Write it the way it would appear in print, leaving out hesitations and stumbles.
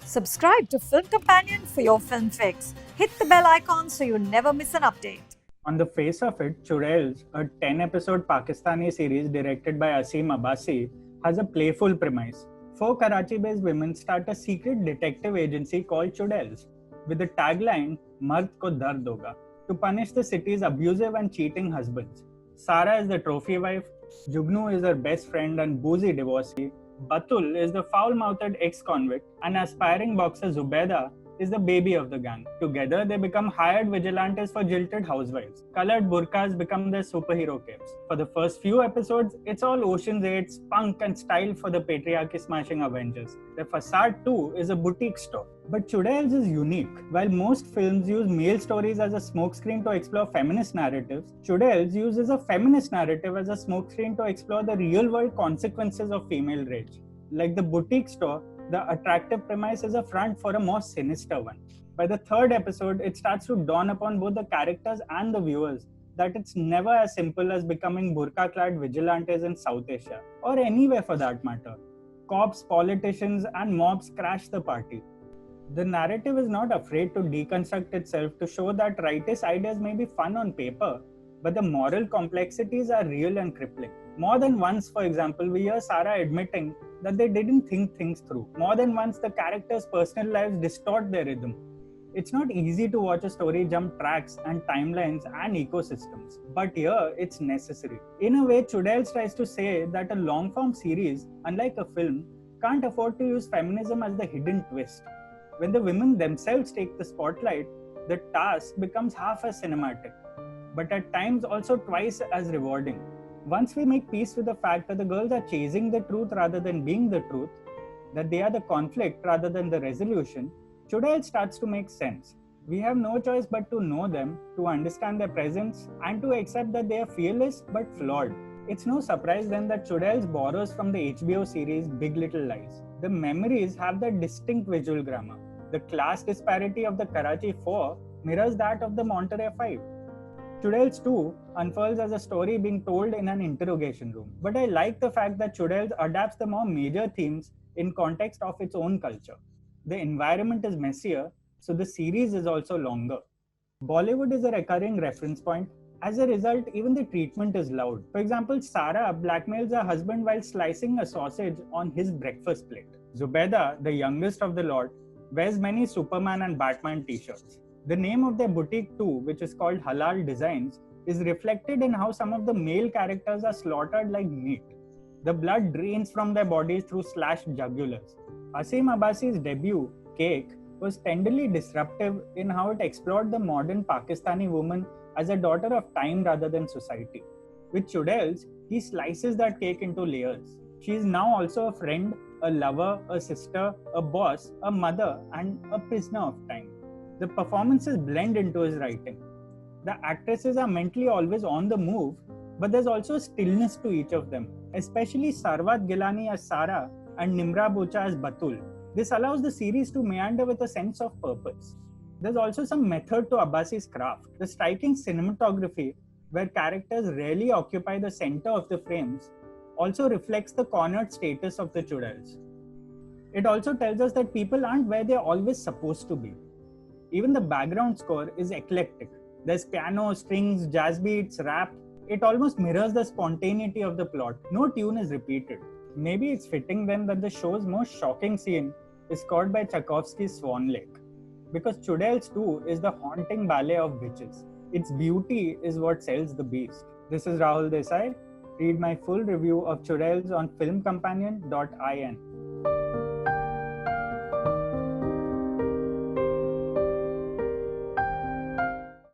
Subscribe to Film Companion for your film fix. Hit the bell icon so you never miss an update. On the face of it, Chudails, a 10-episode Pakistani series directed by Asim Abbasi, has a playful premise. Four Karachi-based women start a secret detective agency called Chudails, with the tagline "Mard ko dard hoga," to punish the city's abusive and cheating husbands. Sara is the trophy wife, Jugnu is her best friend and boozy divorcee, Batul is the foul-mouthed ex-convict, and aspiring boxer Zubeda is the baby of the gang. Together, they become hired vigilantes for jilted housewives. Colored burqas become their superhero capes. For the first few episodes, it's all Ocean's 8, spunk and style for the patriarchy-smashing Avengers. The facade too is a boutique store. But Chudails is unique. While most films use male stories as a smokescreen to explore feminist narratives, Chudails uses a feminist narrative as a smokescreen to explore the real-world consequences of female rage. Like the boutique store, the attractive premise is a front for a more sinister one. By the third episode, it starts to dawn upon both the characters and the viewers that it's never as simple as becoming burqa-clad vigilantes in South Asia, or anywhere for that matter. Cops, politicians, and mobs crash the party. The narrative is not afraid to deconstruct itself to show that rightist ideas may be fun on paper, but the moral complexities are real and crippling. More than once, for example, we hear Sara admitting that they didn't think things through. More than once, the characters' personal lives distort their rhythm. It's not easy to watch a story jump tracks and timelines and ecosystems, but here it's necessary. In a way, Chudails tries to say that a long-form series, unlike a film, can't afford to use feminism as the hidden twist. When the women themselves take the spotlight, the task becomes half as cinematic, but at times also twice as rewarding. Once we make peace with the fact that the girls are chasing the truth rather than being the truth, that they are the conflict rather than the resolution, Chudail starts to make sense. We have no choice but to know them, to understand their presence, and to accept that they are fearless but flawed. It's no surprise then that Chudails borrows from the HBO series Big Little Lies. The memories have that distinct visual grammar. The class disparity of the Karachi 4 mirrors that of the Monterey 5. Chudails 2 unfurls as a story being told in an interrogation room. But I like the fact that Chudails adapts the more major themes in context of its own culture. The environment is messier, so the series is also longer. Bollywood is a recurring reference point. As a result, even the treatment is loud. For example, Sara blackmails her husband while slicing a sausage on his breakfast plate. Zubeda, the youngest of the lot, wears many Superman and Batman t-shirts. The name of their boutique too, which is called Halal Designs, is reflected in how some of the male characters are slaughtered like meat. The blood drains from their bodies through slashed jugulars. Asim Abbasi's debut, Cake, was tenderly disruptive in how it explored the modern Pakistani woman as a daughter of time rather than society. With Chudails, he slices that cake into layers. She is now also a friend, a lover, a sister, a boss, a mother, and a prisoner of time. The performances blend into his writing. The actresses are mentally always on the move, but there's also a stillness to each of them, especially Sarwat Gilani as Sara and Nimra Bocha as Batul. This allows the series to meander with a sense of purpose. There's also some method to Abbasi's craft. The striking cinematography, where characters rarely occupy the center of the frames, also reflects the cornered status of the Chudails. It also tells us that people aren't where they're always supposed to be. Even the background score is eclectic. There's piano, strings, jazz beats, rap. It almost mirrors the spontaneity of the plot. No tune is repeated. Maybe it's fitting then that the show's most shocking scene is scored by Tchaikovsky's Swan Lake. Because Chudails 2 is the haunting ballet of witches. Its beauty is what sells the beast. This is Rahul Desai. Read my full review of Chudails on filmcompanion.in.